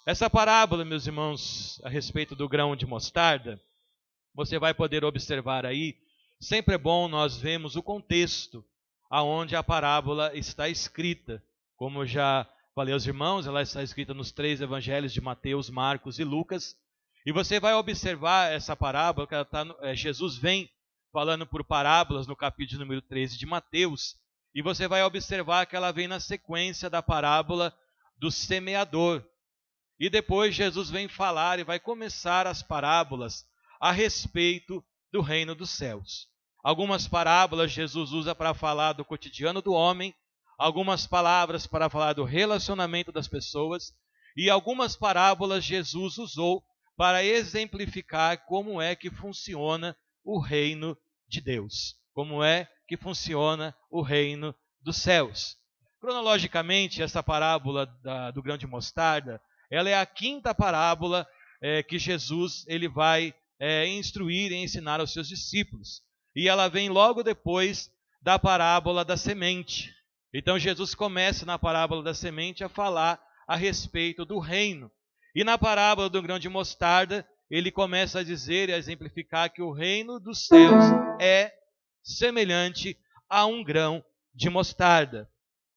Essa parábola, meus irmãos, a respeito do grão de mostarda, você vai poder observar aí. Sempre é bom nós vermos o contexto aonde a parábola está escrita. Como eu já falei aos irmãos, ela está escrita nos 3 evangelhos de Mateus, Marcos e Lucas. E você vai observar essa parábola, que Jesus vem falando por parábolas no capítulo número 13 de Mateus. E você vai observar que ela vem na sequência da parábola do semeador. E depois Jesus vem falar e vai começar as parábolas a respeito do reino dos céus. Algumas parábolas Jesus usa para falar do cotidiano do homem, algumas palavras para falar do relacionamento das pessoas, e algumas parábolas Jesus usou para exemplificar como é que funciona o reino de Deus, como é que funciona o reino dos céus. Cronologicamente, essa parábola do grão de mostarda, ela é a 5ª parábola que Jesus ele vai instruir e ensinar aos seus discípulos. E ela vem logo depois da parábola da semente. Então Jesus começa na parábola da semente a falar a respeito do reino. E na parábola do grão de mostarda, ele começa a dizer e a exemplificar que o reino dos céus é semelhante a um grão de mostarda.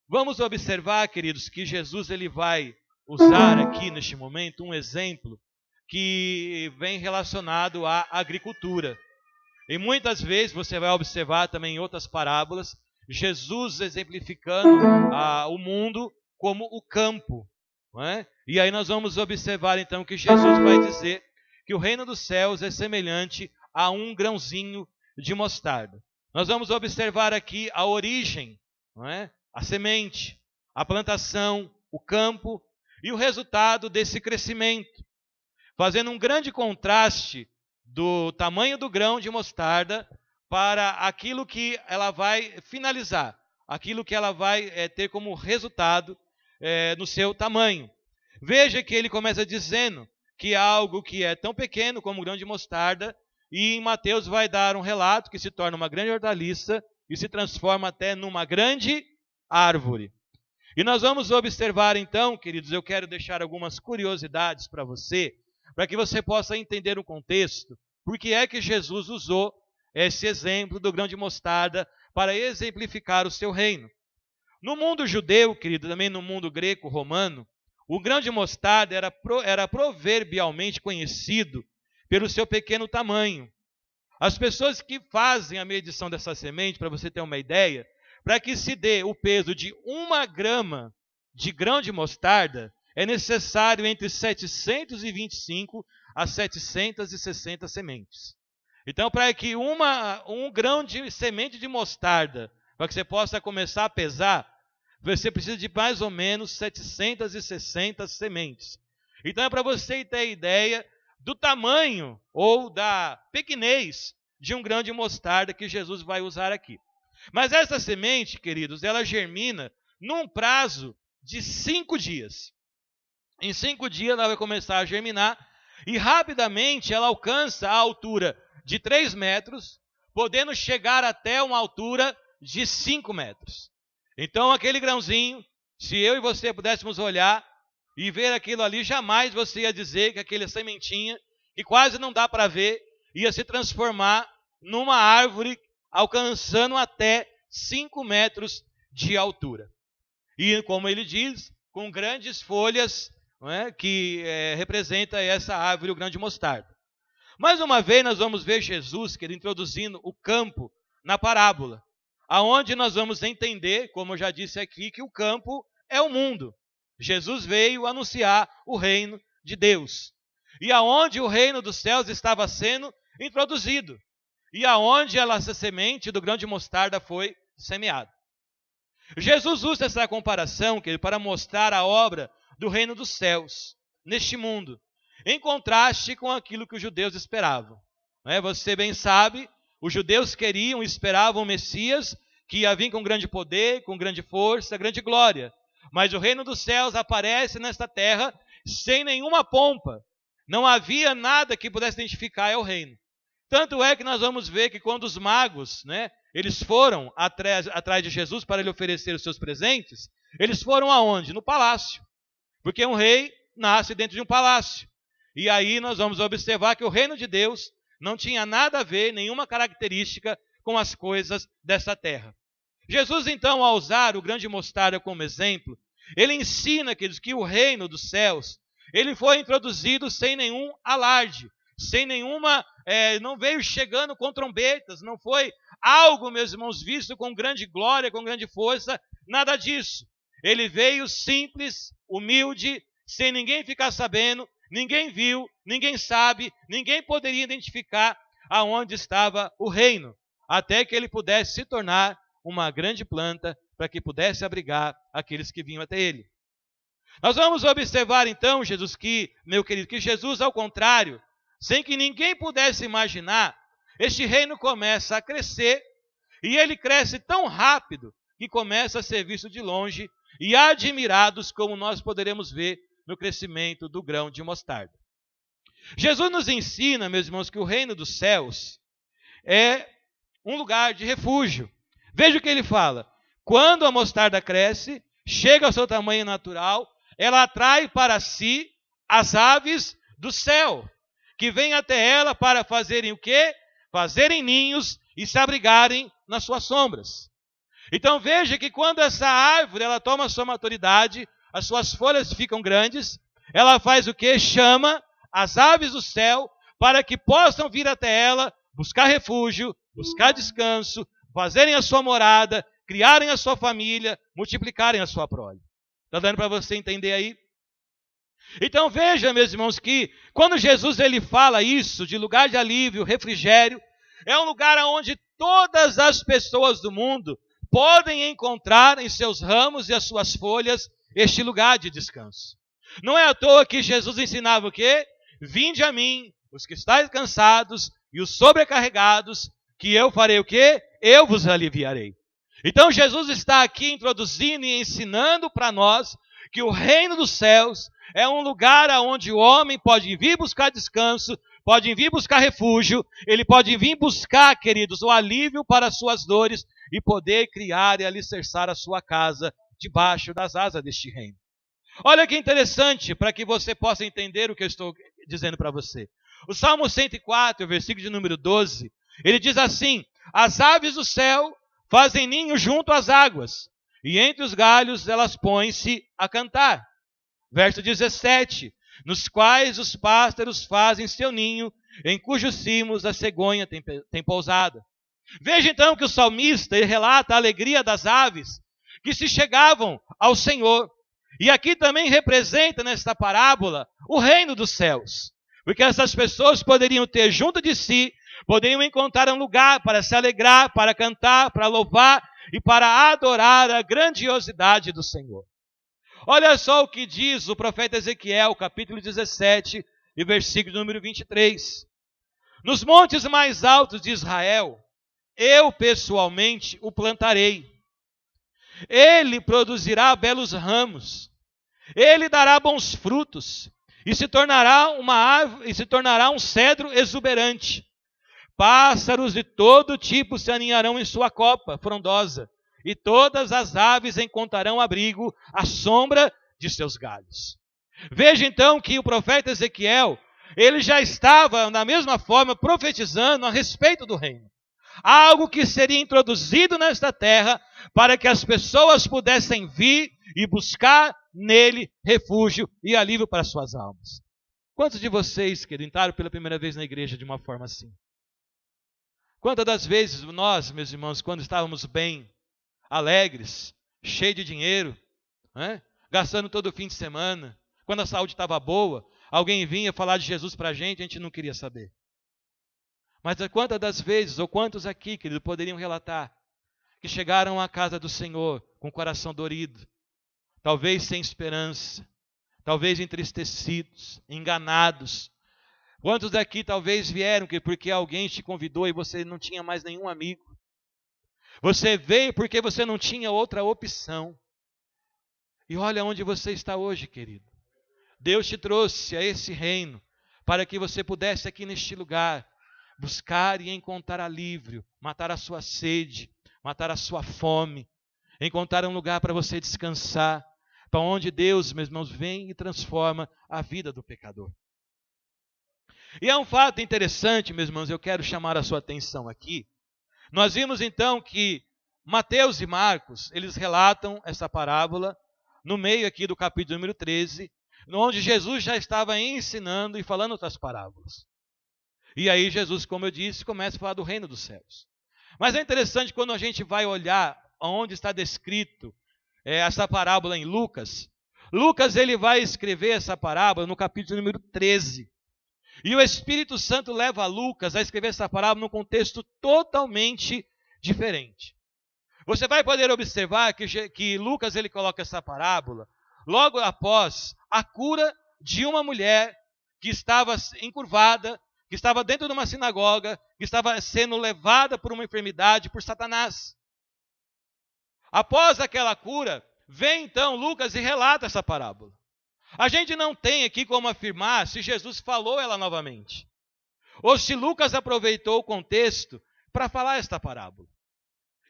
Vamos observar, queridos, que Jesus ele vai usar aqui neste momento um exemplo que vem relacionado à agricultura. E muitas vezes você vai observar também em outras parábolas, Jesus exemplificando o mundo como o campo. Não é? E aí nós vamos observar então que Jesus vai dizer que o reino dos céus é semelhante a um grãozinho de mostarda. Nós vamos observar aqui a origem, não é? A semente, a plantação, o campo e o resultado desse crescimento, fazendo um grande contraste do tamanho do grão de mostarda para aquilo que ela vai finalizar, aquilo que ela vai ter como resultado no seu tamanho. Veja que ele começa dizendo que é algo que é tão pequeno como o grão de mostarda, e em Mateus vai dar um relato que se torna uma grande hortaliça e se transforma até numa grande árvore. E nós vamos observar então, queridos, eu quero deixar algumas curiosidades para você que você possa entender o contexto, porque é que Jesus usou esse exemplo do grão de mostarda para exemplificar o seu reino. No mundo judeu, querido, também no mundo greco-romano, o grão de mostarda era proverbialmente conhecido pelo seu pequeno tamanho. As pessoas que fazem a medição dessa semente, para você ter uma ideia, para que se dê o peso de 1 grama de grão de mostarda, é necessário entre 725 a 760 sementes. Então, para que um grão de semente de mostarda, para que você possa começar a pesar, você precisa de mais ou menos 760 sementes. Então, é para você ter ideia do tamanho ou da pequenez de um grão de mostarda que Jesus vai usar aqui. Mas essa semente, queridos, ela germina num prazo de 5 dias. Em 5 dias ela vai começar a germinar e rapidamente ela alcança a altura de 3 metros, podendo chegar até uma altura de 5 metros. Então aquele grãozinho, se eu e você pudéssemos olhar e ver aquilo ali, jamais você ia dizer que aquela sementinha, que quase não dá para ver, ia se transformar numa árvore alcançando até 5 metros de altura. E como ele diz, com grandes folhas, não é, que representa essa árvore, o grão de mostarda. Mais uma vez nós vamos ver Jesus introduzindo o campo na parábola, aonde nós vamos entender, como eu já disse aqui, que o campo é o mundo. Jesus veio anunciar o reino de Deus. E aonde o reino dos céus estava sendo introduzido. E aonde essa semente do grão de mostarda foi semeada. Jesus usa essa comparação, querido, para mostrar a obra do reino dos céus neste mundo, em contraste com aquilo que os judeus esperavam. Você bem sabe, os judeus queriam, esperavam o Messias, que ia vir com grande poder, com grande força, grande glória. Mas o reino dos céus aparece nesta terra sem nenhuma pompa. Não havia nada que pudesse identificar o reino. Tanto é que nós vamos ver que quando os magos, eles foram atrás de Jesus para lhe oferecer os seus presentes, eles foram aonde? No palácio. Porque um rei nasce dentro de um palácio. E aí nós vamos observar que o reino de Deus não tinha nada a ver, nenhuma característica com as coisas dessa terra. Jesus, então, ao usar o grão de mostarda como exemplo, ele ensina, queridos, que o reino dos céus, ele foi introduzido sem nenhum alarde, sem nenhuma, não veio chegando com trombetas, não foi algo, meus irmãos, visto com grande glória, com grande força, nada disso. Ele veio simples, humilde, sem ninguém ficar sabendo, ninguém viu, ninguém sabe, ninguém poderia identificar aonde estava o reino, até que ele pudesse se tornar uma grande planta para que pudesse abrigar aqueles que vinham até ele. Nós vamos observar então, meu querido, que Jesus, ao contrário, sem que ninguém pudesse imaginar, este reino começa a crescer e ele cresce tão rápido que começa a ser visto de longe e admirados, como nós poderemos ver no crescimento do grão de mostarda. Jesus nos ensina, meus irmãos, que o reino dos céus é um lugar de refúgio. Veja o que ele fala. Quando a mostarda cresce, chega ao seu tamanho natural, ela atrai para si as aves do céu, que vêm até ela para fazerem o quê? Fazerem ninhos e se abrigarem nas suas sombras. Então veja que quando essa árvore ela toma a sua maturidade, as suas folhas ficam grandes, ela faz o quê? Chama as aves do céu para que possam vir até ela, buscar refúgio, buscar descanso, fazerem a sua morada, criarem a sua família, multiplicarem a sua prole. Está dando para você entender aí? Então veja, meus irmãos, que quando Jesus ele fala isso, de lugar de alívio, refrigério, é um lugar onde todas as pessoas do mundo podem encontrar em seus ramos e as suas folhas este lugar de descanso. Não é à toa que Jesus ensinava o quê? Vinde a mim, os que estáis cansados e os sobrecarregados, que eu farei o quê? Eu vos aliviarei. Então Jesus está aqui introduzindo e ensinando para nós que o reino dos céus é um lugar onde o homem pode vir buscar descanso, pode vir buscar refúgio, ele pode vir buscar, queridos, o alívio para as suas dores e poder criar e alicerçar a sua casa debaixo das asas deste reino. Olha que interessante, para que você possa entender o que eu estou dizendo para você. O Salmo 104, versículo de número 12, ele diz assim: as aves do céu fazem ninho junto às águas, e entre os galhos elas põem-se a cantar. Verso 17, nos quais os pássaros fazem seu ninho, em cujos cimos a cegonha tem pousada. Veja então que o salmista ele relata a alegria das aves que se chegavam ao Senhor. E aqui também representa nesta parábola o reino dos céus. Porque essas pessoas poderiam ter junto de si, poderiam encontrar um lugar para se alegrar, para cantar, para louvar e para adorar a grandiosidade do Senhor. Olha só o que diz o profeta Ezequiel, capítulo 17, e versículo número 23. Nos montes mais altos de Israel, eu pessoalmente o plantarei. Ele produzirá belos ramos, ele dará bons frutos, e se tornará uma árvore, e se tornará um cedro exuberante. Pássaros de todo tipo se aninharão em sua copa frondosa, e todas as aves encontrarão abrigo à sombra de seus galhos. Veja então que o profeta Ezequiel, ele já estava, da mesma forma, profetizando a respeito do reino. Algo que seria introduzido nesta terra para que as pessoas pudessem vir e buscar nele refúgio e alívio para suas almas. Quantos de vocês, queridos, entraram pela primeira vez na igreja de uma forma assim? Quantas das vezes nós, meus irmãos, quando estávamos bem, alegres, cheios de dinheiro, gastando todo o fim de semana, quando a saúde estava boa, alguém vinha falar de Jesus para a gente não queria saber. Mas quantas das vezes, ou quantos aqui, querido, poderiam relatar que chegaram à casa do Senhor com o coração dorido, talvez sem esperança, talvez entristecidos, enganados. Quantos daqui talvez vieram porque alguém te convidou e você não tinha mais nenhum amigo? Você veio porque você não tinha outra opção. E olha onde você está hoje, querido. Deus te trouxe a esse reino para que você pudesse aqui neste lugar buscar e encontrar alívio, matar a sua sede, matar a sua fome, encontrar um lugar para você descansar, para onde Deus, meus irmãos, vem e transforma a vida do pecador. E é um fato interessante, meus irmãos, eu quero chamar a sua atenção aqui. Nós vimos então que Mateus e Marcos, eles relatam essa parábola no meio aqui do capítulo número 13, onde Jesus já estava ensinando e falando outras parábolas. E aí Jesus, como eu disse, começa a falar do reino dos céus. Mas é interessante quando a gente vai olhar onde está descrito essa parábola em Lucas. Lucas ele vai escrever essa parábola no capítulo número 13. E o Espírito Santo leva Lucas a escrever essa parábola num contexto totalmente diferente. Você vai poder observar que Lucas ele coloca essa parábola logo após a cura de uma mulher que estava encurvada, que estava dentro de uma sinagoga, que estava sendo levada por uma enfermidade por Satanás. Após aquela cura, vem então Lucas e relata essa parábola. A gente não tem aqui como afirmar se Jesus falou ela novamente, ou se Lucas aproveitou o contexto para falar esta parábola.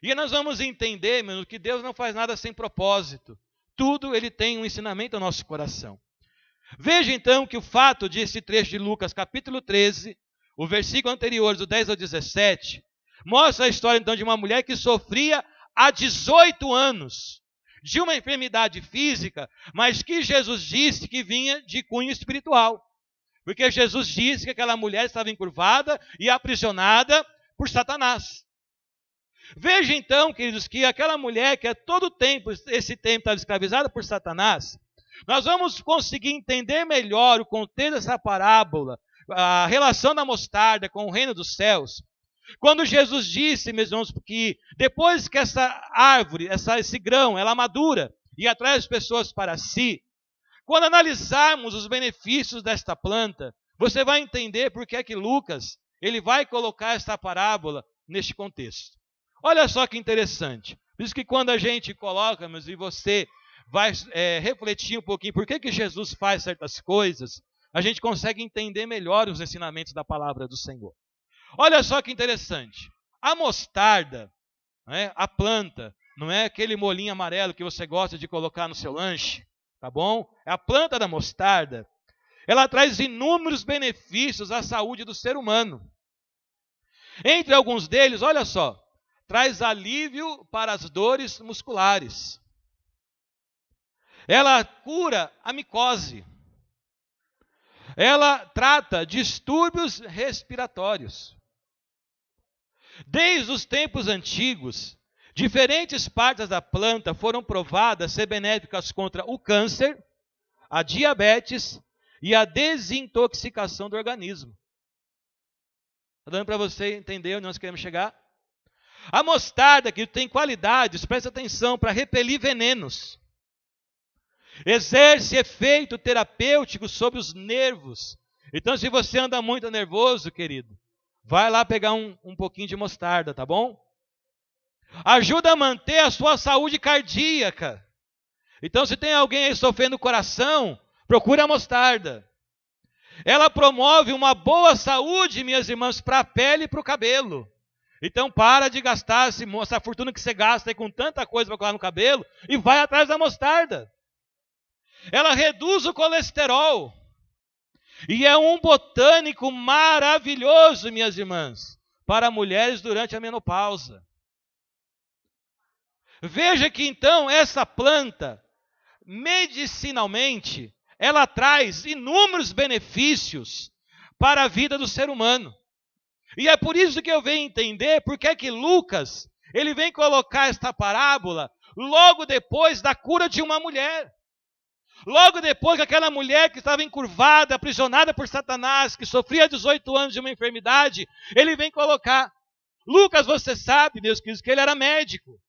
E nós vamos entender, meu, que Deus não faz nada sem propósito. Tudo ele tem um ensinamento ao nosso coração. Veja então que o fato de esse trecho de Lucas, capítulo 13, o versículo anterior, do 10 ao 17, mostra a história então de uma mulher que sofria há 18 anos de uma enfermidade física, mas que Jesus disse que vinha de cunho espiritual. Porque Jesus disse que aquela mulher estava encurvada e aprisionada por Satanás. Veja então, queridos, que aquela mulher que a todo tempo, esse tempo estava escravizada por Satanás, nós vamos conseguir entender melhor o contexto dessa parábola, a relação da mostarda com o reino dos céus, quando Jesus disse, meus irmãos, que depois que essa árvore, esse grão, ela madura e atrai as pessoas para si, quando analisarmos os benefícios desta planta, você vai entender por que é que Lucas ele vai colocar esta parábola neste contexto. Olha só que interessante. Por isso que quando a gente coloca, e você vai refletir um pouquinho por que Jesus faz certas coisas, a gente consegue entender melhor os ensinamentos da palavra do Senhor. Olha só que interessante. A mostarda, a planta, não é aquele molinho amarelo que você gosta de colocar no seu lanche, tá bom? É a planta da mostarda. Ela traz inúmeros benefícios à saúde do ser humano. Entre alguns deles, olha só, traz alívio para as dores musculares. Ela cura a micose. Ela trata distúrbios respiratórios. Desde os tempos antigos, diferentes partes da planta foram provadas ser benéficas contra o câncer, a diabetes e a desintoxicação do organismo. Está dando para você entender onde nós queremos chegar? A mostarda, que tem qualidades, presta atenção, para repelir venenos. Exerce efeito terapêutico sobre os nervos. Então, se você anda muito nervoso, querido, vai lá pegar um pouquinho de mostarda, tá bom? Ajuda a manter a sua saúde cardíaca. Então, se tem alguém aí sofrendo o coração, procura a mostarda. Ela promove uma boa saúde, minhas irmãs, para a pele e para o cabelo. Então, para de gastar essa fortuna que você gasta aí com tanta coisa para colocar no cabelo e vai atrás da mostarda. Ela reduz o colesterol. E é um botânico maravilhoso, minhas irmãs, para mulheres durante a menopausa. Veja que então essa planta, medicinalmente, ela traz inúmeros benefícios para a vida do ser humano. E é por isso que eu venho entender porque é que Lucas, ele vem colocar esta parábola logo depois da cura de uma mulher. Logo depois que aquela mulher que estava encurvada, aprisionada por Satanás, que sofria 18 anos de uma enfermidade, ele vem colocar. Lucas, você sabe, meus queridos, que ele era médico.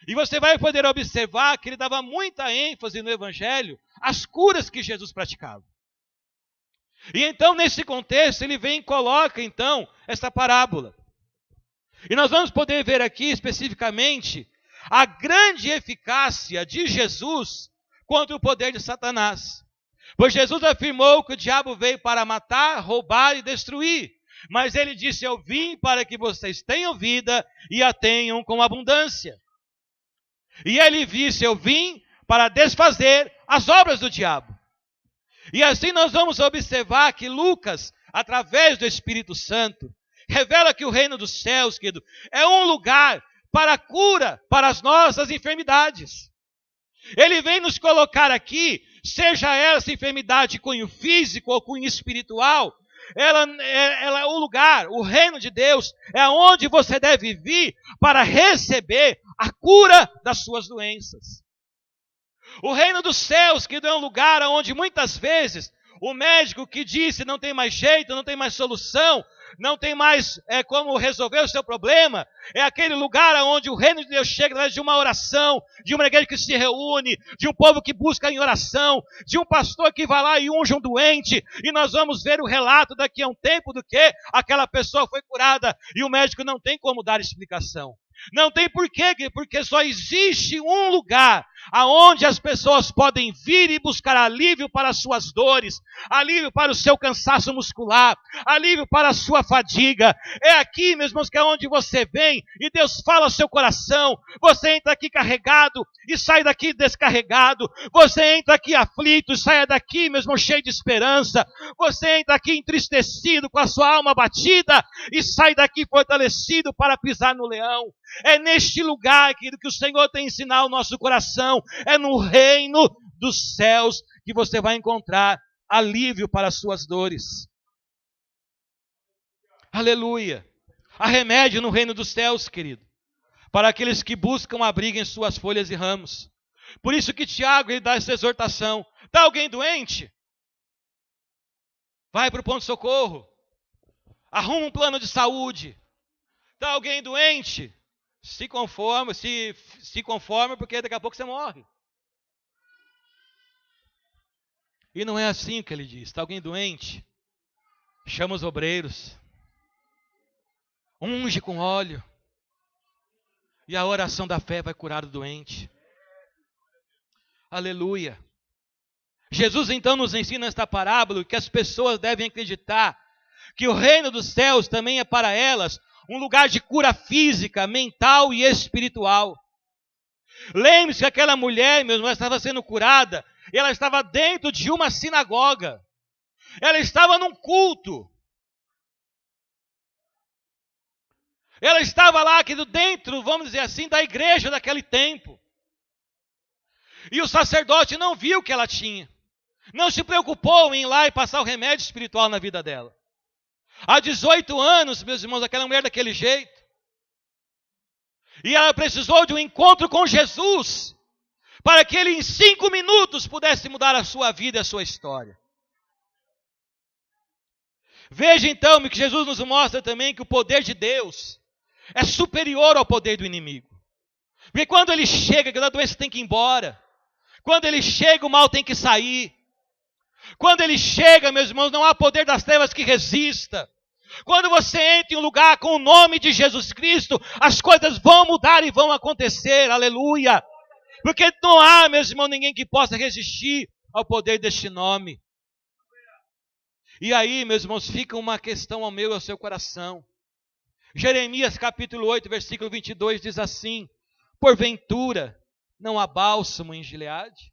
E você vai poder observar que ele dava muita ênfase no Evangelho às curas que Jesus praticava. E então, nesse contexto, ele vem e coloca, então, essa parábola. E nós vamos poder ver aqui, especificamente, a grande eficácia de Jesus contra o poder de Satanás. Pois Jesus afirmou que o diabo veio para matar, roubar e destruir. Mas ele disse, eu vim para que vocês tenham vida e a tenham com abundância. E ele disse, eu vim para desfazer as obras do diabo. E assim nós vamos observar que Lucas, através do Espírito Santo, revela que o reino dos céus, querido, é um lugar para a cura para as nossas enfermidades. Ele vem nos colocar aqui, seja essa enfermidade de cunho físico ou cunho espiritual, ela é o lugar, o reino de Deus, é onde você deve vir para receber a cura das suas doenças. O reino dos céus, que é um lugar onde muitas vezes o médico que disse não tem mais jeito, não tem mais solução, não tem mais como resolver o seu problema, é aquele lugar onde o reino de Deus chega através de uma oração, de uma igreja que se reúne, de um povo que busca em oração, de um pastor que vai lá e unge um doente, e nós vamos ver o relato daqui a um tempo do que aquela pessoa foi curada, e o médico não tem como dar explicação. Não tem porquê, porque só existe um lugar aonde as pessoas podem vir e buscar alívio para as suas dores, alívio para o seu cansaço muscular, alívio para a sua fadiga. É aqui, meus irmãos, que é onde você vem e Deus fala ao seu coração. Você entra aqui carregado e sai daqui descarregado. Você entra aqui aflito e sai daqui, meus irmãos, cheio de esperança. Você entra aqui entristecido com a sua alma abatida e sai daqui fortalecido para pisar no leão. É neste lugar, querido, que o Senhor tem ensinado ao nosso coração. É no reino dos céus que você vai encontrar alívio para as suas dores. Aleluia. Há remédio no reino dos céus, querido, para aqueles que buscam abrigo em suas folhas e ramos. Por isso que Tiago ele dá essa exortação. Está alguém doente? Vai para o ponto-socorro. Arruma um plano de saúde. Está alguém doente? Se conforme, porque daqui a pouco você morre. E não é assim que ele diz. Está alguém doente? Chama os obreiros. Unge com óleo. E a oração da fé vai curar o doente. Aleluia. Jesus então nos ensina esta parábola que as pessoas devem acreditar que o reino dos céus também é para elas um lugar de cura física, mental e espiritual. Lembre-se que aquela mulher, meu irmão, estava sendo curada, e ela estava dentro de uma sinagoga. Ela estava num culto. Ela estava lá aqui dentro, vamos dizer assim, da igreja daquele tempo. E o sacerdote não viu o que ela tinha. Não se preocupou em ir lá e passar o remédio espiritual na vida dela. Há 18 anos, meus irmãos, aquela mulher daquele jeito. E ela precisou de um encontro com Jesus, para que ele em 5 minutos pudesse mudar a sua vida e a sua história. Veja então que Jesus nos mostra também que o poder de Deus é superior ao poder do inimigo. Porque quando ele chega, a doença tem que ir embora. Quando ele chega, o mal tem que sair. Quando ele chega, meus irmãos, não há poder das trevas que resista. Quando você entra em um lugar com o nome de Jesus Cristo, as coisas vão mudar e vão acontecer, aleluia. Porque não há, meus irmãos, ninguém que possa resistir ao poder deste nome. E aí, meus irmãos, fica uma questão ao meu e ao seu coração. Jeremias capítulo 8, versículo 22 diz assim: porventura não há bálsamo em Gileade?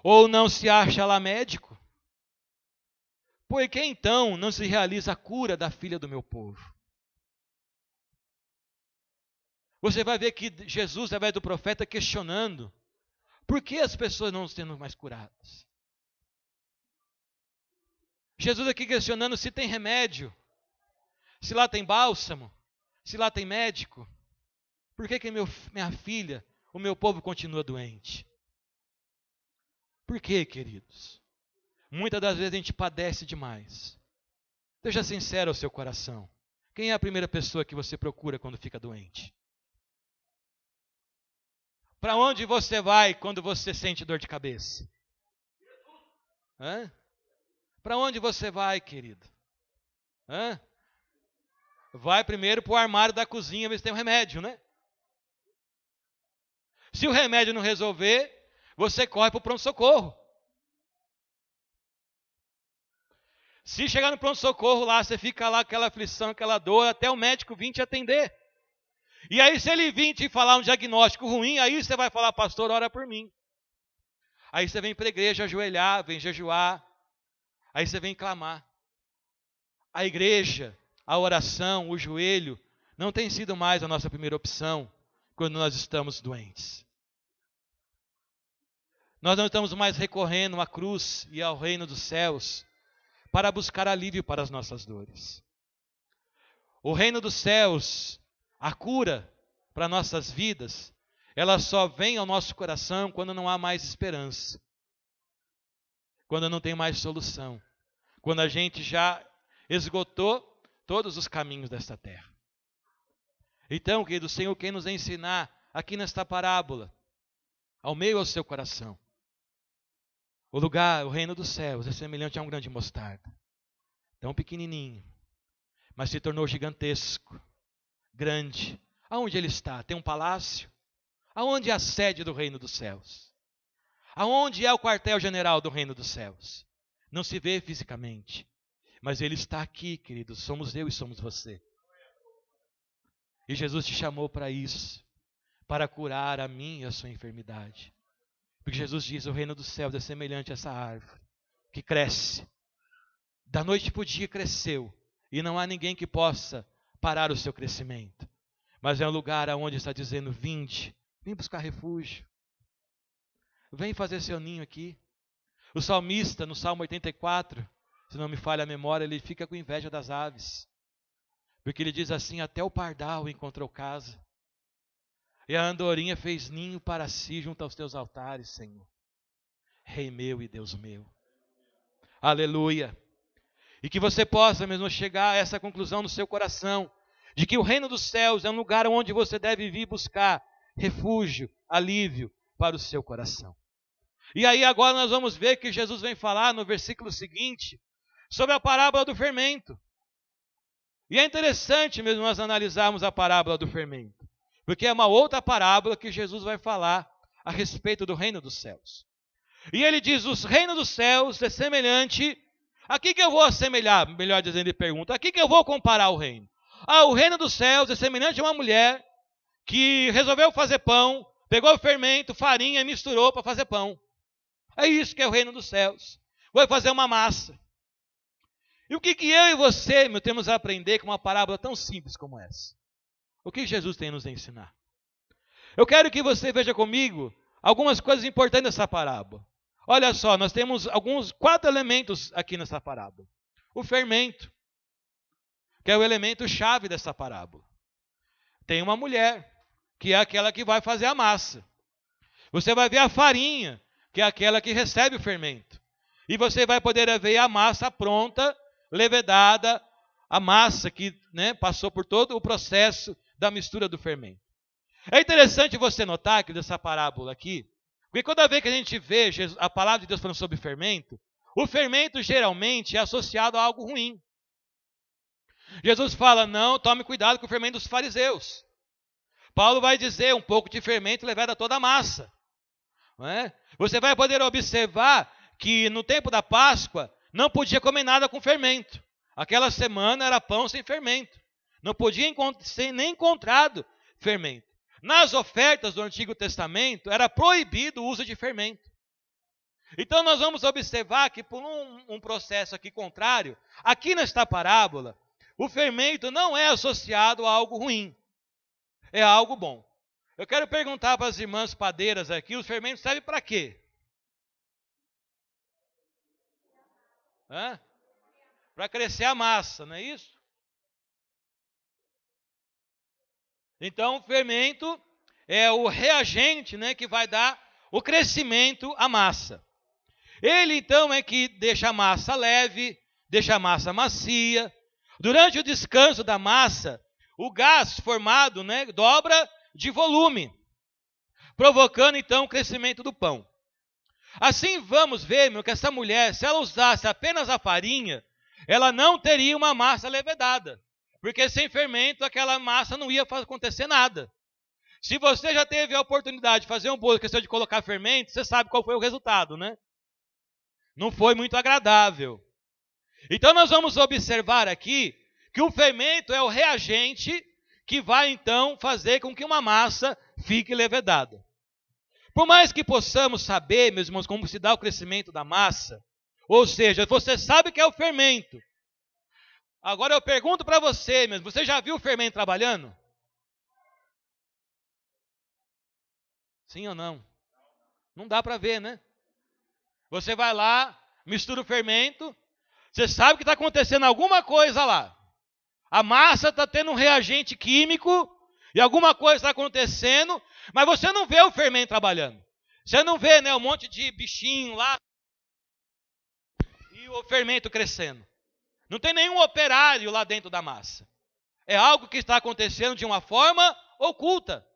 Ou não se acha lá médico? Por que então não se realiza a cura da filha do meu povo? Você vai ver que Jesus, através do profeta, questionando por que as pessoas não estão sendo mais curadas. Jesus aqui questionando se tem remédio, se lá tem bálsamo, se lá tem médico. Por que minha filha, o meu povo continua doente? Por quê, queridos? Muitas das vezes a gente padece demais. Seja sincero ao seu coração. Quem é a primeira pessoa que você procura quando fica doente? Para onde você vai quando você sente dor de cabeça? Para onde você vai, querido? Vai primeiro para o armário da cozinha ver se tem um remédio, né? Se o remédio não resolver, você corre para o pronto-socorro. Se chegar no pronto-socorro lá, você fica lá com aquela aflição, aquela dor, até o médico vir te atender. E aí se ele vir te falar um diagnóstico ruim, aí você vai falar, pastor, ora por mim. Aí você vem para a igreja ajoelhar, vem jejuar. Aí você vem clamar. A igreja, a oração, o joelho, não tem sido mais a nossa primeira opção quando nós estamos doentes. Nós não estamos mais recorrendo à cruz e ao reino dos céus para buscar alívio para as nossas dores. O reino dos céus, a cura para nossas vidas, ela só vem ao nosso coração quando não há mais esperança. Quando não tem mais solução. Quando a gente já esgotou todos os caminhos desta terra. Então, querido, o Senhor quer nos ensinar aqui nesta parábola, ao meio ao seu coração. O lugar, o reino dos céus, é semelhante a um grão de mostarda. Tão pequenininho, mas se tornou gigantesco, grande. Aonde ele está? Tem um palácio? Aonde é a sede do reino dos céus? Aonde é o quartel-general do reino dos céus? Não se vê fisicamente, mas ele está aqui, queridos. Somos eu e somos você. E Jesus te chamou para isso, para curar a mim e a sua enfermidade. Porque Jesus diz, o reino dos céus é semelhante a essa árvore, que cresce. Da noite para o dia cresceu, e não há ninguém que possa parar o seu crescimento. Mas é um lugar onde está dizendo, vinde, vem buscar refúgio. Vem fazer seu ninho aqui. O salmista, no Salmo 84, se não me falha a memória, ele fica com inveja das aves. Porque ele diz assim, até o pardal encontrou casa. E a andorinha fez ninho para si junto aos teus altares, Senhor. Rei meu e Deus meu. Aleluia. E que você possa mesmo chegar a essa conclusão no seu coração, de que o reino dos céus é um lugar onde você deve vir buscar refúgio, alívio para o seu coração. E aí agora nós vamos ver que Jesus vem falar no versículo seguinte, sobre a parábola do fermento. E é interessante mesmo nós analisarmos a parábola do fermento, porque é uma outra parábola que Jesus vai falar a respeito do reino dos céus. E ele diz, o reino dos céus é semelhante... A que eu vou assemelhar? Melhor dizendo, ele pergunta, a que eu vou comparar o reino? O reino dos céus é semelhante a uma mulher que resolveu fazer pão, pegou o fermento, farinha e misturou para fazer pão. É isso que é o reino dos céus. Vai fazer uma massa. E o que eu e você, meu, temos a aprender com uma parábola tão simples como essa? O que Jesus tem a nos ensinar? Eu quero que você veja comigo algumas coisas importantes dessa parábola. Olha só, nós temos 4 elementos aqui nessa parábola. O fermento, que é o elemento chave dessa parábola. Tem uma mulher, que é aquela que vai fazer a massa. Você vai ver a farinha, que é aquela que recebe o fermento. E você vai poder ver a massa pronta, levedada, a massa que passou por todo o processo da mistura do fermento. É interessante você notar que dessa parábola aqui, porque toda vez que a gente vê a palavra de Deus falando sobre fermento, o fermento geralmente é associado a algo ruim. Jesus fala, não, tome cuidado com o fermento dos fariseus. Paulo vai dizer, um pouco de fermento leveda toda a massa. Não é? Você vai poder observar que no tempo da Páscoa não podia comer nada com fermento. Aquela semana era pão sem fermento. Não podia ser nem encontrado fermento. Nas ofertas do Antigo Testamento era proibido o uso de fermento. Então nós vamos observar que por um processo aqui contrário, aqui nesta parábola, o fermento não é associado a algo ruim. É algo bom. Eu quero perguntar para as irmãs padeiras aqui, o fermento serve para quê? Para crescer a massa, não é isso? Então, o fermento é o reagente, que vai dar o crescimento à massa. Ele, então, é que deixa a massa leve, deixa a massa macia. Durante o descanso da massa, o gás formado dobra de volume, provocando, então, o crescimento do pão. Assim, vamos ver, que essa mulher, se ela usasse apenas a farinha, ela não teria uma massa levedada. Porque sem fermento, aquela massa não ia acontecer nada. Se você já teve a oportunidade de fazer um bolo, questão de colocar fermento, você sabe qual foi o resultado, Não foi muito agradável. Então nós vamos observar aqui que o fermento é o reagente que vai então fazer com que uma massa fique levedada. Por mais que possamos saber, meus irmãos, como se dá o crescimento da massa, ou seja, você sabe que é o fermento. Agora eu pergunto para você, mesmo, você já viu o fermento trabalhando? Sim ou não? Não dá para ver, né? Você vai lá, mistura o fermento, você sabe que está acontecendo alguma coisa lá. A massa está tendo um reagente químico e alguma coisa está acontecendo, mas você não vê o fermento trabalhando. Você não vê, né, um monte de bichinho lá e o fermento crescendo. Não tem nenhum operário lá dentro da massa. É algo que está acontecendo de uma forma oculta.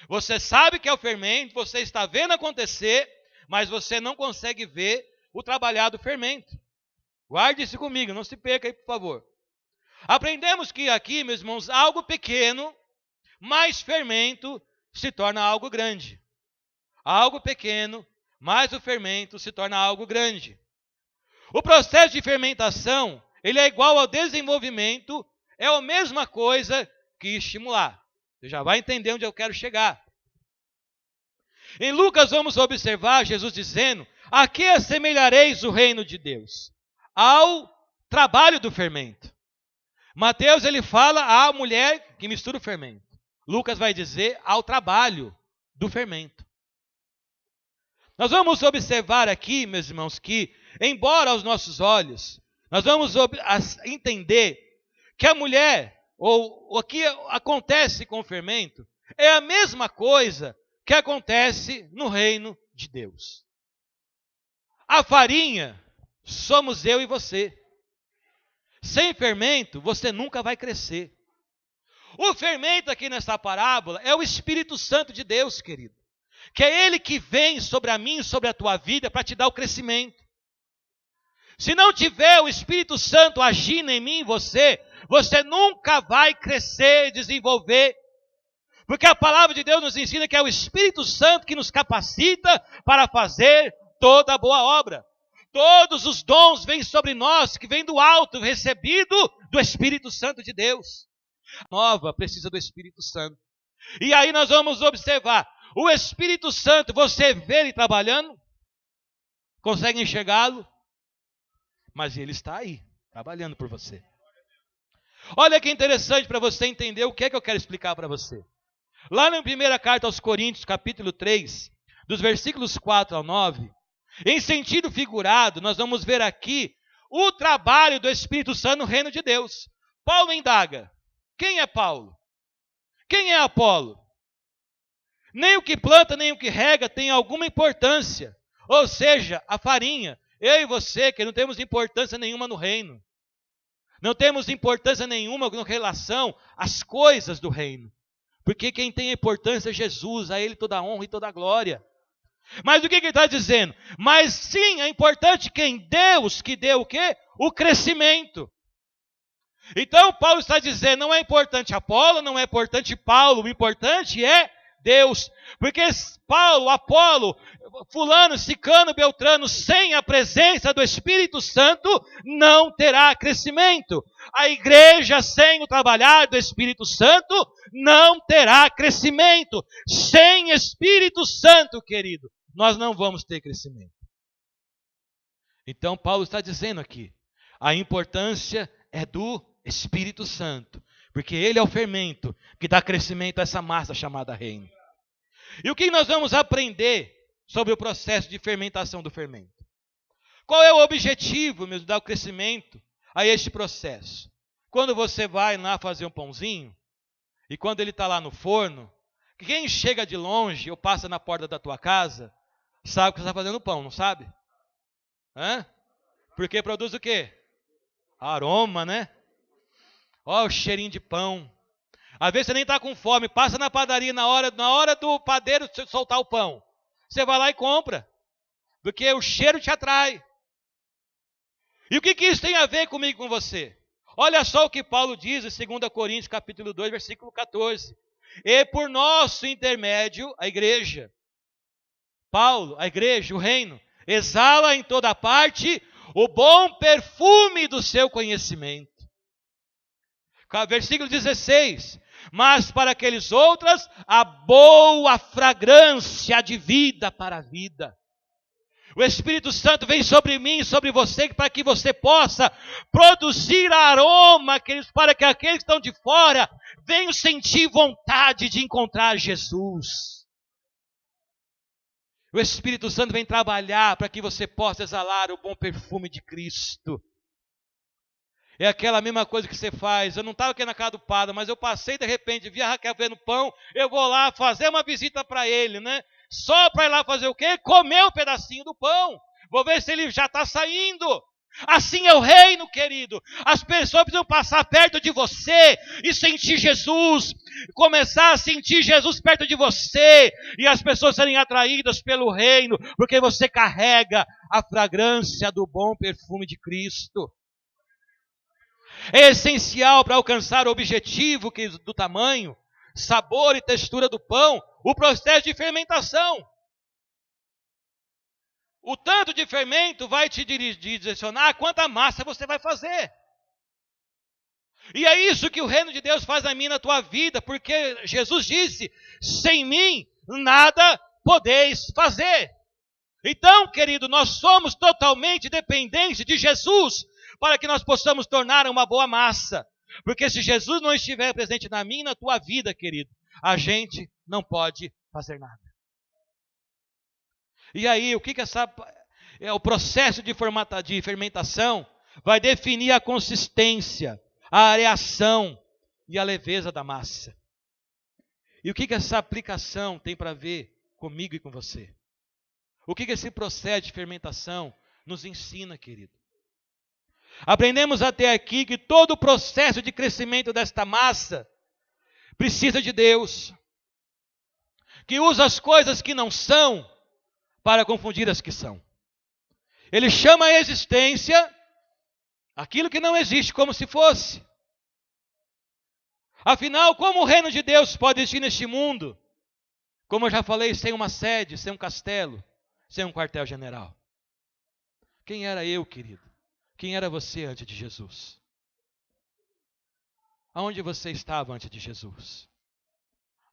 Você sabe que é o fermento, você está vendo acontecer, mas você não consegue ver o trabalhar do fermento. Guarde isso comigo, não se perca aí, por favor. Aprendemos que aqui, meus irmãos, algo pequeno, mais fermento, se torna algo grande. Algo pequeno, mais o fermento se torna algo grande. O processo de fermentação, ele é igual ao desenvolvimento, é a mesma coisa que estimular. Você já vai entender onde eu quero chegar. Em Lucas vamos observar Jesus dizendo: a que assemelhareis o reino de Deus? Ao trabalho do fermento. Mateus ele fala à mulher que mistura o fermento. Lucas vai dizer ao trabalho do fermento. Nós vamos observar aqui, meus irmãos, que, embora aos nossos olhos, nós vamos entender que a mulher, ou o que acontece com o fermento, é a mesma coisa que acontece no reino de Deus. A farinha somos eu e você. Sem fermento, você nunca vai crescer. O fermento aqui nessa parábola é o Espírito Santo de Deus, querido. Que é Ele que vem sobre a mim e sobre a tua vida para te dar o crescimento. Se não tiver o Espírito Santo agindo em mim e você nunca vai crescer, desenvolver. Porque a palavra de Deus nos ensina que é o Espírito Santo que nos capacita para fazer toda a boa obra. Todos os dons vêm sobre nós, que vêm do alto, recebido do Espírito Santo de Deus. A nova precisa do Espírito Santo. E aí nós vamos observar, o Espírito Santo, você vê ele trabalhando? Consegue enxergá-lo? Mas ele está aí, trabalhando por você. Olha que interessante para você entender o que é que eu quero explicar para você. Lá na primeira carta aos Coríntios, capítulo 3, dos versículos 4 ao 9, em sentido figurado, nós vamos ver aqui o trabalho do Espírito Santo no reino de Deus. Paulo indaga: quem é Paulo? Quem é Apolo? Nem o que planta, nem o que rega tem alguma importância. Ou seja, a farinha, eu e você, que não temos importância nenhuma no reino. Não temos importância nenhuma com relação às coisas do reino. Porque quem tem importância é Jesus, a Ele toda a honra e toda a glória. Mas o que ele está dizendo? Mas sim, é importante quem Deus que deu o quê? O crescimento. Então Paulo está dizendo, não é importante Apolo, não é importante Paulo, o importante é Deus. Porque Paulo, Apolo, fulano, ciclano, beltrano, sem a presença do Espírito Santo, não terá crescimento. A igreja sem o trabalhar do Espírito Santo não terá crescimento. Sem Espírito Santo, querido, nós não vamos ter crescimento. Então Paulo está dizendo aqui, a importância é do Espírito Santo, porque ele é o fermento que dá crescimento a essa massa chamada reino. E o que nós vamos aprender sobre o processo de fermentação do fermento? Qual é o objetivo mesmo de dar o crescimento a este processo? Quando você vai lá fazer um pãozinho, e quando ele está lá no forno, quem chega de longe ou passa na porta da tua casa, sabe que você está fazendo pão, não sabe? Porque produz o quê? Aroma, né? Ó, o cheirinho de pão. Às vezes você nem está com fome, passa na padaria na hora do padeiro soltar o pão. Você vai lá e compra, porque o cheiro te atrai. E o que isso tem a ver comigo e com você? Olha só o que Paulo diz em 2 Coríntios capítulo 2, versículo 14. E por nosso intermédio, a igreja, Paulo, a igreja, o reino, exala em toda parte o bom perfume do seu conhecimento. Versículo 16. Mas para aqueles outros, a boa fragrância de vida para a vida. O Espírito Santo vem sobre mim e sobre você para que você possa produzir aroma, para que aqueles que estão de fora venham sentir vontade de encontrar Jesus. O Espírito Santo vem trabalhar para que você possa exalar o bom perfume de Cristo. É aquela mesma coisa que você faz. Eu não estava aqui na casa do padre, mas eu passei de repente, vi a Raquel vendo pão, eu vou lá fazer uma visita para ele, né? Só para ir lá fazer o quê? Comer um pedacinho do pão. Vou ver se ele já está saindo. Assim é o reino, querido. As pessoas precisam passar perto de você e sentir Jesus. Começar a sentir Jesus perto de você. E as pessoas serem atraídas pelo reino, porque você carrega a fragrância do bom perfume de Cristo. É essencial para alcançar o objetivo do tamanho, sabor e textura do pão, o processo de fermentação. O tanto de fermento vai te direcionar quanta massa você vai fazer. E é isso que o reino de Deus faz a mim na tua vida, porque Jesus disse, sem mim nada podeis fazer. Então, querido, nós somos totalmente dependentes de Jesus, para que nós possamos tornar uma boa massa. Porque se Jesus não estiver presente na minha e na tua vida, querido, a gente não pode fazer nada. E aí, o que o processo de fermentação vai definir a consistência, a areação e a leveza da massa. E o que essa aplicação tem para ver comigo e com você? O que esse processo de fermentação nos ensina, querido? Aprendemos até aqui que todo o processo de crescimento desta massa precisa de Deus, que usa as coisas que não são para confundir as que são. Ele chama a existência aquilo que não existe como se fosse. Afinal, como o reino de Deus pode existir neste mundo? Como eu já falei, sem uma sede, sem um castelo, sem um quartel-general. Quem era eu, querido? Quem era você antes de Jesus? Aonde você estava antes de Jesus?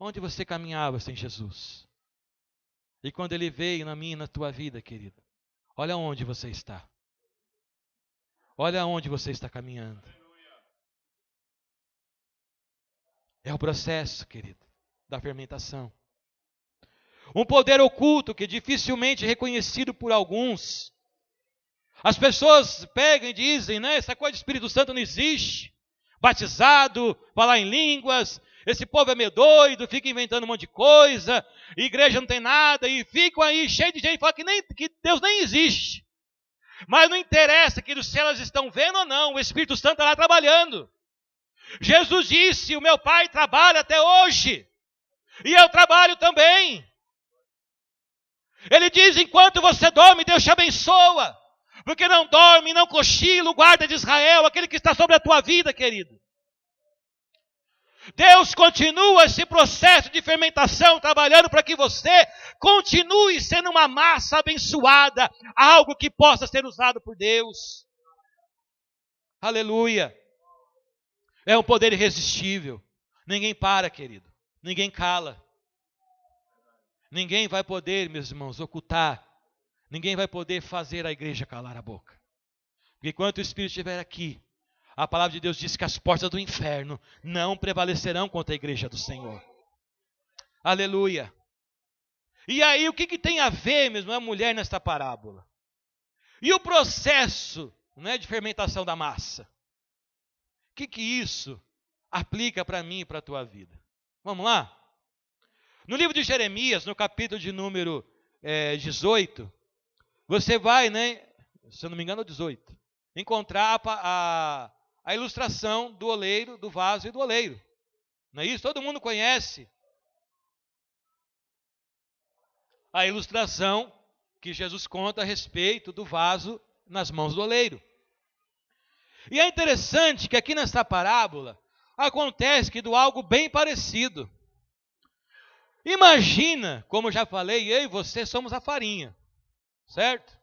Onde você caminhava sem Jesus? E quando Ele veio na minha e na tua vida, querido, olha onde você está. Olha onde você está caminhando. É o processo, querido, da fermentação. Um poder oculto que dificilmente é reconhecido por alguns. As pessoas pegam e dizem, né, essa coisa de Espírito Santo não existe. Batizado, falar em línguas, esse povo é meio doido, fica inventando um monte de coisa, igreja não tem nada, e ficam aí cheio de gente que fala que Deus nem existe. Mas não interessa que se elas estão vendo ou não, o Espírito Santo está lá trabalhando. Jesus disse, o meu Pai trabalha até hoje, e eu trabalho também. Ele diz, enquanto você dorme, Deus te abençoa. Porque não dorme, não cochila o guarda de Israel, aquele que está sobre a tua vida, querido. Deus continua esse processo de fermentação, trabalhando para que você continue sendo uma massa abençoada, algo que possa ser usado por Deus. Aleluia. É um poder irresistível. Ninguém para, querido. Ninguém cala. Ninguém vai poder, meus irmãos, ocultar. Ninguém vai poder fazer a igreja calar a boca. Porque enquanto o Espírito estiver aqui, a palavra de Deus diz que as portas do inferno não prevalecerão contra a igreja do Senhor. Aleluia. E aí, o que tem a ver mesmo a mulher nesta parábola? E o processo, né, de fermentação da massa? O que isso aplica para mim e para a tua vida? Vamos lá? No livro de Jeremias, no capítulo de número 18, você vai, né, se eu não me engano, 18, encontrar a ilustração do oleiro, do vaso e do oleiro. Não é isso? Todo mundo conhece a ilustração que Jesus conta a respeito do vaso nas mãos do oleiro. E é interessante que aqui nessa parábola acontece que do algo bem parecido. Imagina, como eu já falei, eu e você somos a farinha. Certo?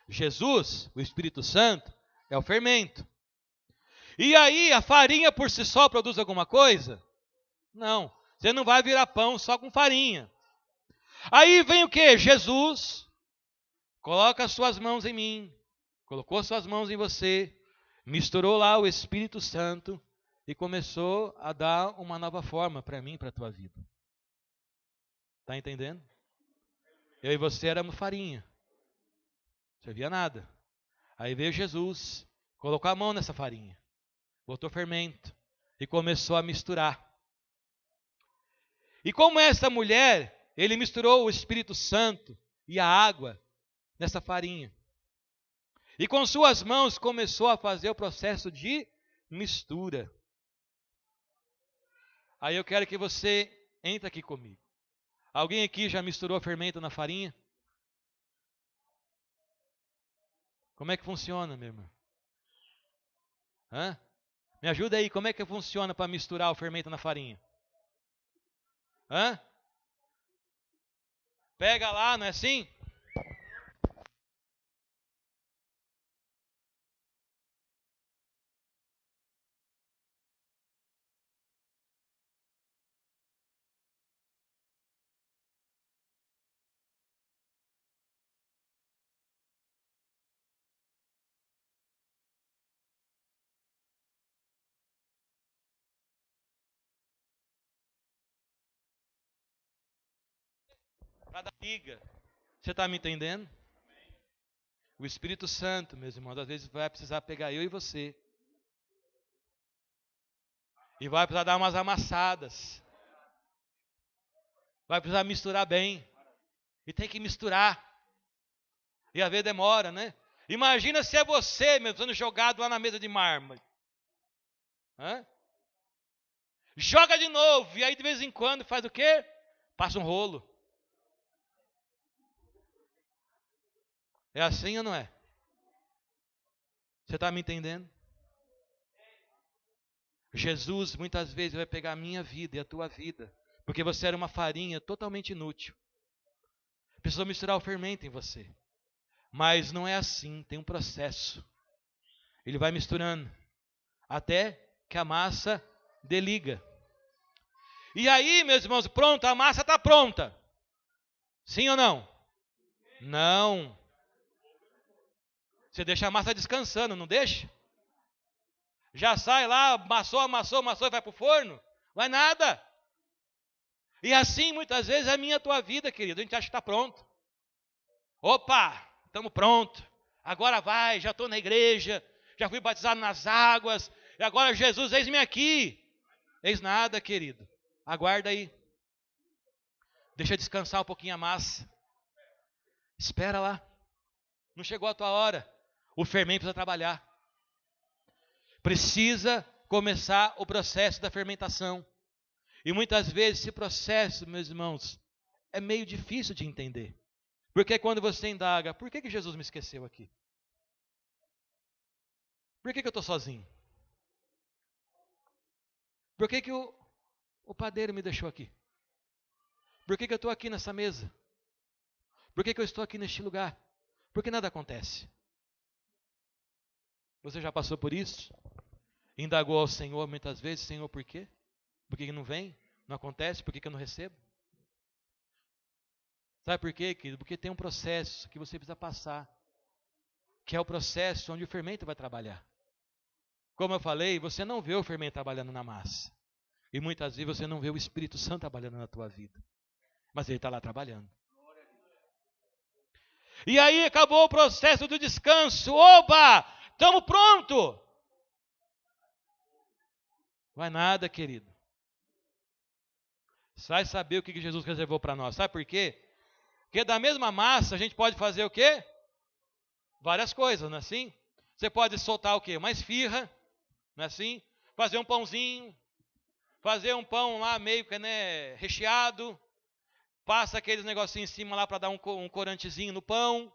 Jesus, o Espírito Santo, é o fermento. E aí, a farinha por si só produz alguma coisa? Não. Você não vai virar pão só com farinha. Aí vem o quê? Jesus coloca as suas mãos em mim, colocou suas mãos em você, misturou lá o Espírito Santo e começou a dar uma nova forma para mim, para a tua vida. Está entendendo? Eu e você éramos farinha. Não servia nada. Aí veio Jesus, colocou a mão nessa farinha, botou fermento e começou a misturar. E como essa mulher, ele misturou o Espírito Santo e a água nessa farinha. E com suas mãos começou a fazer o processo de mistura. Aí eu quero que você entre aqui comigo. Alguém aqui já misturou fermento na farinha? Como é que funciona, meu irmão? Hã? Me ajuda aí, como é que funciona para misturar o fermento na farinha? Hã? Pega lá, não é assim? Para dar liga. Você está me entendendo? O Espírito Santo, meus irmãos, às vezes vai precisar pegar eu e você. E vai precisar dar umas amassadas. Vai precisar misturar bem. E tem que misturar. E às vezes demora, né? Imagina se é você, meu, sendo jogado lá na mesa de mármore. Hã? Joga de novo. E aí de vez em quando faz o quê? Passa um rolo. É assim ou não é? Você está me entendendo? Jesus muitas vezes vai pegar a minha vida e a tua vida. Porque você era uma farinha totalmente inútil. Precisou misturar o fermento em você. Mas não é assim, tem um processo. Ele vai misturando até que a massa dê liga. E aí, meus irmãos, pronto, a massa está pronta. Sim ou não? Não. Você deixa a massa descansando, não deixa? Já sai lá, amassou e vai para o forno? Vai nada. E assim, muitas vezes, é a minha e a tua vida, querido. A gente acha que está pronto. Opa, estamos prontos. Agora vai, já estou na igreja, já fui batizado nas águas, e agora Jesus, eis-me aqui. Eis nada, querido. Aguarda aí. Deixa descansar um pouquinho a massa. Espera lá. Não chegou a tua hora. O fermento precisa trabalhar. Precisa começar o processo da fermentação. E muitas vezes esse processo, meus irmãos, é meio difícil de entender. Porque quando você indaga, por que Jesus me esqueceu aqui? Por que eu estou sozinho? Por que o padeiro me deixou aqui? Por que eu estou aqui nessa mesa? Por que eu estou aqui neste lugar? Por que nada acontece? Você já passou por isso? Indagou ao Senhor muitas vezes, Senhor, por quê? Por que não vem? Não acontece? Por que eu não recebo? Sabe por quê, querido? Porque tem um processo que você precisa passar, que é o processo onde o fermento vai trabalhar. Como eu falei, você não vê o fermento trabalhando na massa. E muitas vezes você não vê o Espírito Santo trabalhando na tua vida. Mas ele está lá trabalhando. E aí acabou o processo do descanso. Opa! Estamos prontos! Não é nada, querido. Sai saber o que Jesus reservou para nós. Sabe por quê? Porque da mesma massa a gente pode fazer o quê? Várias coisas, não é assim? Você pode soltar o quê? Uma esfirra, não é assim? Fazer um pãozinho, fazer um pão lá meio que, né, recheado, passa aqueles negocinhos em cima lá para dar um corantezinho no pão.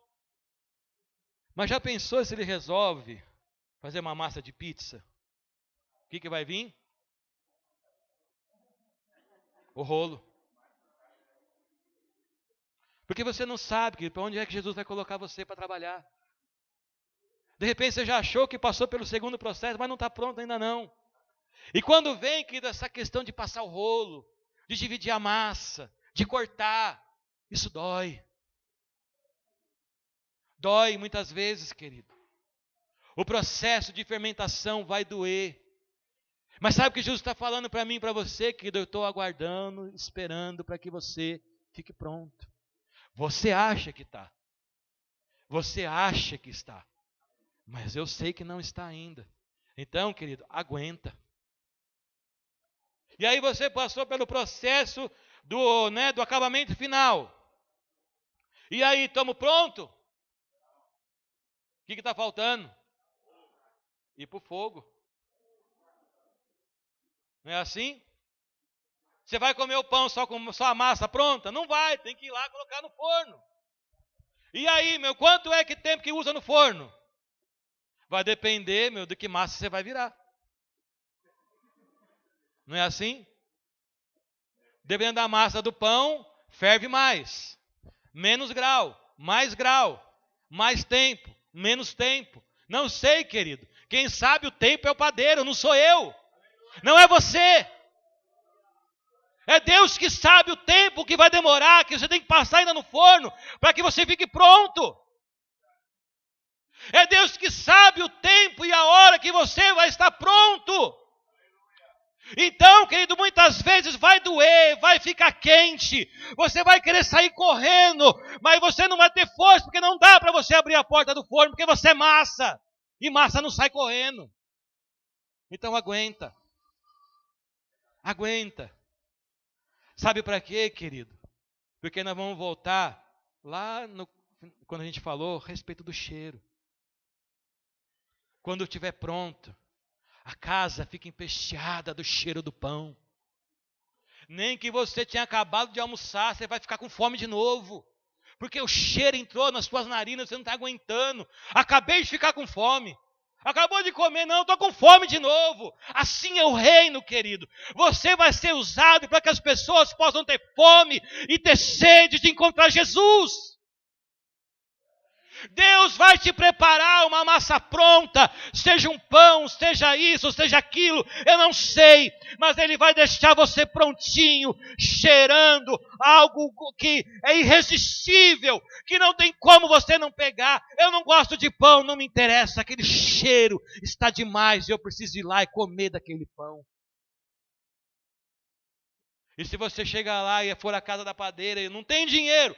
Mas já pensou se ele resolve fazer uma massa de pizza? O que vai vir? O rolo. Porque você não sabe para onde é que Jesus vai colocar você para trabalhar. De repente você já achou que passou pelo segundo processo, mas não está pronto ainda não. E quando vem, querido, essa questão de passar o rolo, de dividir a massa, de cortar, isso dói. Dói muitas vezes, querido. O processo de fermentação vai doer. Mas sabe o que Jesus está falando para mim e para você, querido? Eu estou aguardando, esperando para que você fique pronto. Você acha que está. Você acha que está. Mas eu sei que não está ainda. Então, querido, aguenta. E aí você passou pelo processo do acabamento final. E aí, estamos prontos? O que está faltando? Ir para o fogo. Não é assim? Você vai comer o pão só com só a massa pronta? Não vai, tem que ir lá colocar no forno. E aí, quanto é que tempo que usa no forno? Vai depender, de que massa você vai virar. Não é assim? Dependendo da massa do pão, ferve mais. Menos grau, mais tempo, menos tempo. Não sei, querido. Quem sabe o tempo é o padeiro, não sou eu. Não é você. É Deus que sabe o tempo que vai demorar, que você tem que passar ainda no forno, para que você fique pronto. É Deus que sabe o tempo e a hora que você vai estar pronto. Então, querido, muitas vezes vai doer, vai ficar quente, você vai querer sair correndo, mas você não vai ter força, porque não dá para você abrir a porta do forno, porque você é massa, e massa não sai correndo. Então aguenta. Aguenta. Sabe para quê, querido? Porque nós vamos voltar lá quando a gente falou a respeito do cheiro. Quando estiver pronto, a casa fica empesteada do cheiro do pão. Nem que você tenha acabado de almoçar, você vai ficar com fome de novo. Porque o cheiro entrou nas suas narinas, você não está aguentando. Acabei de ficar com fome. Acabou de comer, não, estou com fome de novo. Assim é o reino, querido. Você vai ser usado para que as pessoas possam ter fome e ter sede de encontrar Jesus. Deus vai te preparar uma massa pronta, seja um pão, seja isso, seja aquilo, eu não sei, mas Ele vai deixar você prontinho, cheirando algo que é irresistível, que não tem como você não pegar. Eu não gosto de pão, não me interessa, aquele cheiro está demais e eu preciso ir lá e comer daquele pão. E se você chegar lá e for à casa da padeira e não tem dinheiro,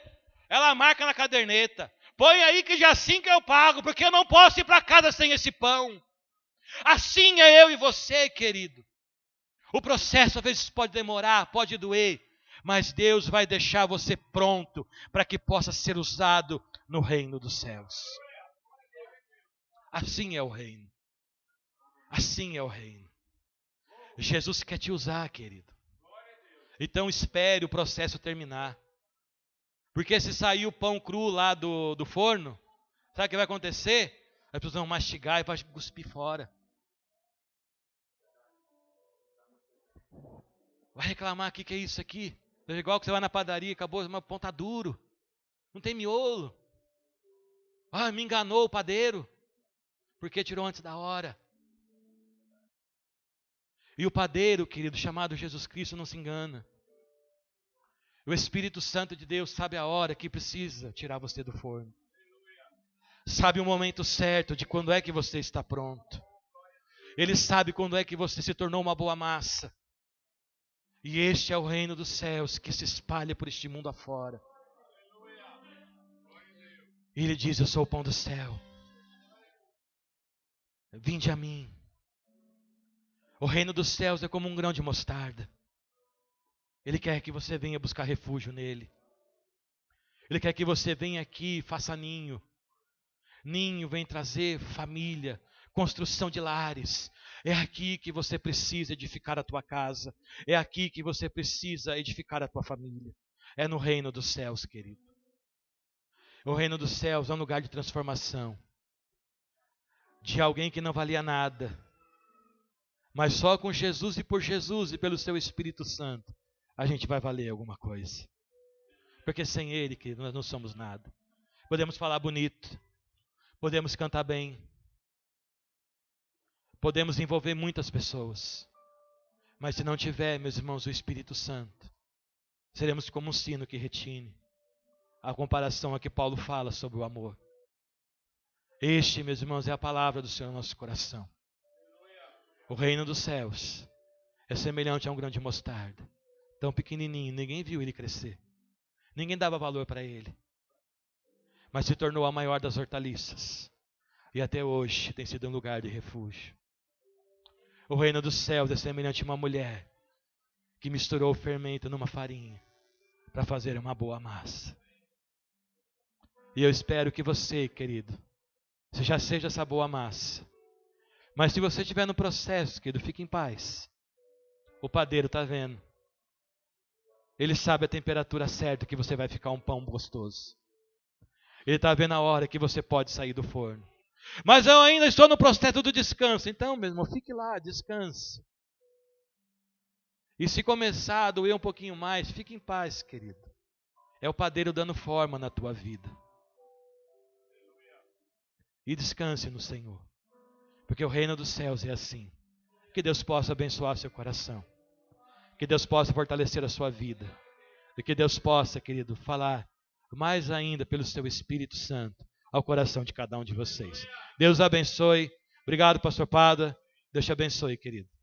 ela marca na caderneta. Põe aí que dia 5 eu pago, porque eu não posso ir para casa sem esse pão. Assim é eu e você, querido. O processo às vezes pode demorar, pode doer, mas Deus vai deixar você pronto para que possa ser usado no reino dos céus. Assim é o reino. Assim é o reino. Jesus quer te usar, querido. Então espere o processo terminar. Porque se sair o pão cru lá do forno, sabe o que vai acontecer? As pessoas vão mastigar e vai cuspir fora. Vai reclamar aqui que é isso aqui. É igual que você vai na padaria, acabou, mas o pão está duro. Não tem miolo. Ah, me enganou o padeiro. Porque tirou antes da hora. E o padeiro, querido, chamado Jesus Cristo, não se engana. O Espírito Santo de Deus sabe a hora que precisa tirar você do forno. Sabe o momento certo de quando é que você está pronto. Ele sabe quando é que você se tornou uma boa massa. E este é o reino dos céus que se espalha por este mundo afora. E ele diz: eu sou o pão do céu. Vinde a mim. O reino dos céus é como um grão de mostarda. Ele quer que você venha buscar refúgio nele. Ele quer que você venha aqui e faça ninho. Ninho vem trazer família, construção de lares. É aqui que você precisa edificar a tua casa. É aqui que você precisa edificar a tua família. É no reino dos céus, querido. O reino dos céus é um lugar de transformação. De alguém que não valia nada. Mas só com Jesus e por Jesus e pelo seu Espírito Santo a gente vai valer alguma coisa. Porque sem Ele, querido, nós não somos nada. Podemos falar bonito. Podemos cantar bem. Podemos envolver muitas pessoas, mas se não tiver, meus irmãos, o Espírito Santo, seremos como um sino que retine. A comparação a que Paulo fala sobre o amor. Este, meus irmãos, é a palavra do Senhor no nosso coração. O reino dos céus é semelhante a um grão de mostarda, tão pequenininho, ninguém viu ele crescer. Ninguém dava valor para ele. Mas se tornou a maior das hortaliças. E até hoje tem sido um lugar de refúgio. O reino dos céus é semelhante a uma mulher que misturou o fermento numa farinha para fazer uma boa massa. E eu espero que você, querido, você já seja essa boa massa. Mas se você estiver no processo, querido, fique em paz. O padeiro está vendo. Ele sabe a temperatura certa que você vai ficar um pão gostoso. Ele está vendo a hora que você pode sair do forno. Mas eu ainda estou no processo do descanso. Então, meu irmão, fique lá, descanse. E se começar a doer um pouquinho mais, fique em paz, querido. É o padeiro dando forma na tua vida. E descanse no Senhor. Porque o reino dos céus é assim. Que Deus possa abençoar seu coração. Que Deus possa fortalecer a sua vida. E que Deus possa, querido, falar mais ainda pelo seu Espírito Santo ao coração de cada um de vocês. Deus abençoe. Obrigado, pastor Pada. Deus te abençoe, querido.